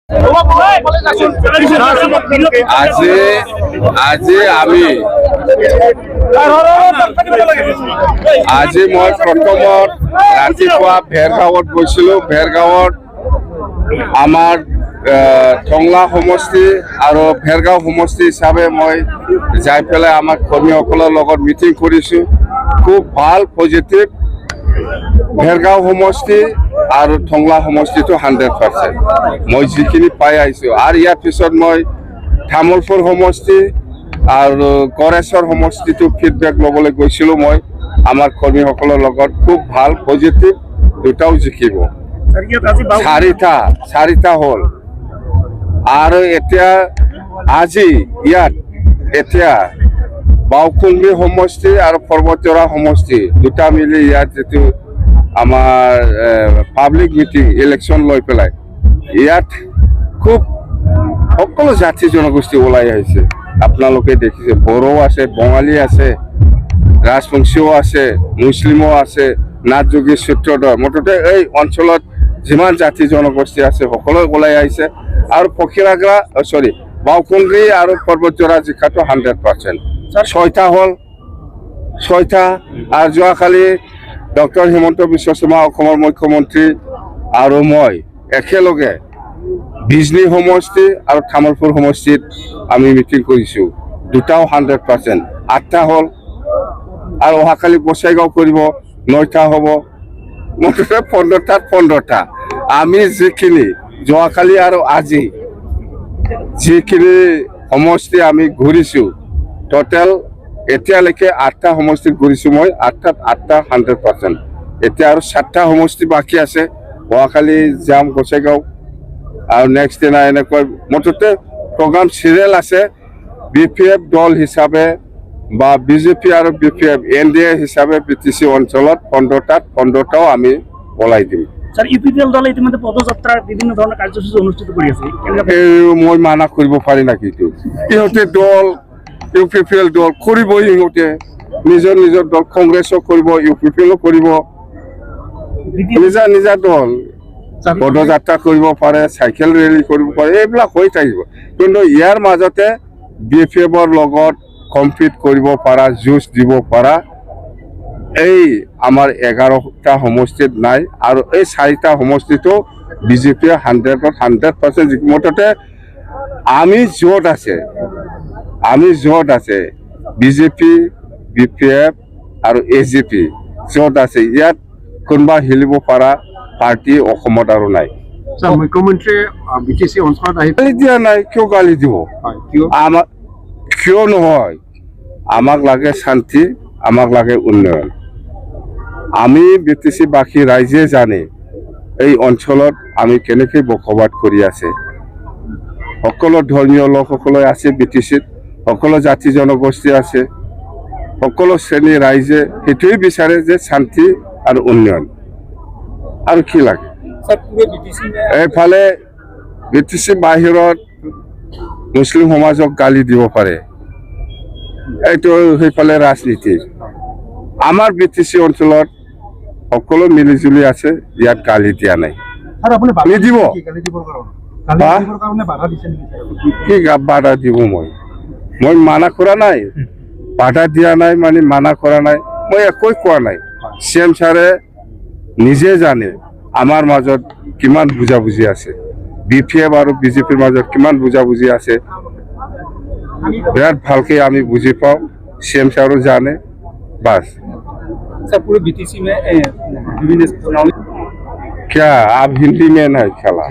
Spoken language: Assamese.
আজি মই প্ৰথমত ৰাতিপুৱা ভেৰগাঁৱত গৈছিলোঁ। ভেৰগাঁৱত আমাৰ টংলা সমষ্টি আৰু ভেৰগাঁও সমষ্টি হিচাপে মই যাই পেলাই আমাৰ কৰ্মীসকলৰ লগত মিটিং কৰিছোঁ। খুব ভাল পজিটিভ। ভেৰগাঁও সমষ্টি আৰু টংলা সমষ্টিটো 100%। মই যিখিনি পাই আহিছোঁ আৰু ইয়াৰ পিছত মই তামোলপুৰ সমষ্টি আৰু গড়েশ্বৰ সমষ্টিটো ফিডবেক ল'বলৈ গৈছিলোঁ। মই আমাৰ কৰ্মীসকলৰ লগত খুব ভাল পজিটিভ, দুটাও জিকিব। চাৰিটা হ'ল আৰু এতিয়া আজি ইয়াত বাওকুংগী সমষ্টি আৰু পৰ্বতীয়া সমষ্টি দুটা মিলি ইয়াত যিটো আমাৰ পাব্লিক মিটিং ইলেকশ্যন লৈ পেলাই ইয়াত খুব সকলো জাতি জনগোষ্ঠী ওলাই আহিছে। আপোনালোকে দেখিছে, বড়ো আছে, বঙালী আছে, ৰাজবংশীও আছে, মুছলিমো আছে, নাথ যোগী সূত্ৰধৰ, মুঠতে এই অঞ্চলত যিমান জাতি জনগোষ্ঠী আছে সকলোৱে ওলাই আহিছে। আৰু বাওকুংগী আৰু পৰ্বতীয়া জিকাটো 100%। ছয়টা হ'ল, আৰু যোৱাকালি ডক্টৰ হিমন্ত বিশ্ব শৰ্মা অসমৰ মুখ্যমন্ত্ৰী আৰু মই একেলগে বিজনী সমষ্টি আৰু তামোলপুৰ সমষ্টিত আমি মিটিং কৰিছোঁ। দুটাও 100%। 8টা হ'ল আৰু অহাকালি গোসাইগাঁও কৰিব, 9টা হ'ব, মুঠতে 15টাত 15টা। আমি যিখিনি যোৱাকালি আৰু আজি যিখিনি সমষ্টি আমি ঘূৰিছোঁ, টোটেল এতিয়ালৈকে 8টা সমষ্টিত ঘূৰিছোঁ মই। 8টাত 100%। এতিয়া আৰু 7টা সমষ্টি বাকী আছে। অহাকালি যাম গোসাইগাঁও আৰু নেক্সট দিনা এনেকৈ মুঠতে প্ৰগ্ৰাম চিৰিয়েল আছে। BPF দল হিচাপে বা BJP আৰু BPF NDA হিচাপে BTC অঞ্চলত 15টাত 15টাও আমি ওলাই দিম। মই মানা কৰিব পাৰি নেকি? ইহঁতে দল UPPL দল কৰিবই, ইহঁতে নিজৰ দল কংগ্ৰেছো কৰিব, UPPLও কৰিব, নিজা দল পদযাত্ৰা কৰিব পাৰে, চাইকেল ৰেলী কৰিব পাৰে, এইবিলাক হৈ থাকিব। কিন্তু ইয়াৰ মাজতে BPFৰ লগত কম্পিট কৰিব পৰা, যুঁজ দিব পৰা এই আমাৰ 11টা সমষ্টিত নাই। আৰু এই 4টা সমষ্টিটো BJPয়ে 100% মুঠতে আমি য'ত আছে BJP, BPF আৰু AGP য'ত আছে, ইয়াত কোনোবা হিলিব পৰা পাৰ্টি অসমত আৰু নাই। মুখ্যমন্ত্ৰীয়ে BTC অঞ্চলত আহি গালি দিয়া নাই। কিয় গালি দিব? কিয় নহয়? আমাক লাগে শান্তি, আমাক লাগে উন্নয়ন। আমি BTC-বাসী ৰাইজে জানে এই অঞ্চলত আমি কেনেকৈ বসবাস কৰি আছে। সকলো ধৰ্মীয় লোকসকলে আছে BTCত, সকলো জাতি জনগোষ্ঠী আছে, সকলো শ্ৰেণীৰ ৰাইজে সেইটোৱে বিচাৰে যে শান্তি আৰু উন্নয়ন। আৰু কি লাগে? এইফালে BTC বাহিৰত মুছলিম সমাজক গালি দিব পাৰে, এইটো সেইফালে ৰাজনীতি। আমাৰ BTC অঞ্চলত সকলো মিলিজুলি আছে, ইয়াত গালি দিয়া নাই, নিদিব। কি বাধা দিব? মই মানা কৰা নাই, বাধা দিয়া নাই, মানে মানা কৰা নাই, মই একোৱে কোৱা নাই। CM ছাৰে নিজে জানে আমাৰ মাজত কিমান বুজাবুজি আছে, BPF আৰু BJPৰ মাজত কিমান বুজাবুজি আছে, বিৰাট ভালকে আমি বুজি পাওঁ। CM ছাৰো জানে। বাস क्या आप हिंदी में नहीं खेला